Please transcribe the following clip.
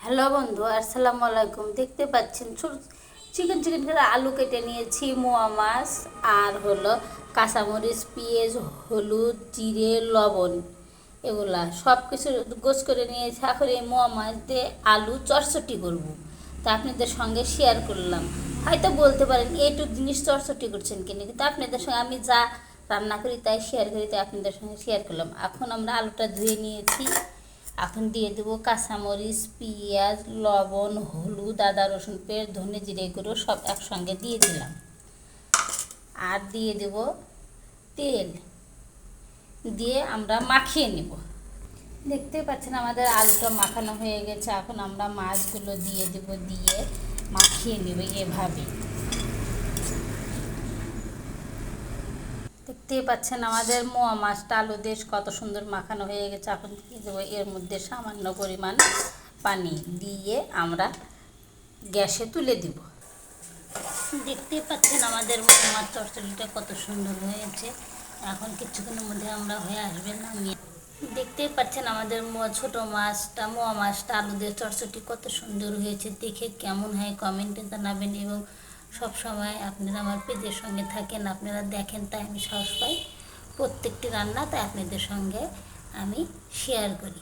Hello বন্ধু, আসসালামু আলাইকুম। দেখতে পাচ্ছেন চিকেন করে আলু কেটে নিয়েছি, মোয়া মাছ আর হলো কাঁচামরিচ, পেঁয়াজ, হলুদ, জিরে, লবণ, এগুলা সব কিছু গোছ করে নিয়েছি। এখন এই মোয়া মাছ দিয়ে আলু চটচটি করবো, তা আপনাদের সঙ্গে শেয়ার করলাম। হয়তো বলতে পারেন এইটুক জিনিস চটচটি করছেন কিনা, কিন্তু আপনাদের সঙ্গে আমি যা রান্না করি তাই শেয়ার করি, তাই আপনাদের সঙ্গে শেয়ার করলাম। এখন আমরা আলুটা ধুয়ে নিয়েছি। এখন দিয়ে দেবো কাঁচামরিচ, পেঁয়াজ, লবণ, হলুদ, আদা রসুন পেস্ট, ধনে জিরে গুঁড়ো সব একসঙ্গে দিয়ে দিলাম। আর দিয়ে দেব তেল, দিয়ে আমরা মাখিয়ে নেব। দেখতে পাচ্ছেন আমাদের আলুটা মাখানো হয়ে গেছে। এখন আমরা মাছগুলো দিয়ে দেব, দিয়ে মাখিয়ে নেব এভাবে। দেখতেই পাচ্ছেন আমাদের মোয়া মাছটা আলু দিয়ে কত সুন্দর মাখানো হয়ে গেছে। এখন দিয়ে দেবো এর মধ্যে সামান্য পরিমাণ পানি, দিয়ে আমরা গ্যাসে তুলে দিব। দেখতেই পাচ্ছেন আমাদের মোয়া মাছ চচ্চড়িটা কত সুন্দর হয়েছে। এখন কিছুক্ষণের মধ্যে আমরা হয়ে আসবে নামিয়ে। দেখতেই পাচ্ছেন আমাদের মোয়া মাছটা আলু দিয়ে চচ্চড়ি কত সুন্দর হয়েছে। দেখে কেমন হয় কমেন্টে জানাবেন, এবং সব সময় আপনারা আমার পেজের সঙ্গে থাকেন, আপনারা দেখেন, তাই আমি সাহস পাই প্রত্যেকটি রান্না, তাই আপনাদের সঙ্গে আমি শেয়ার করি।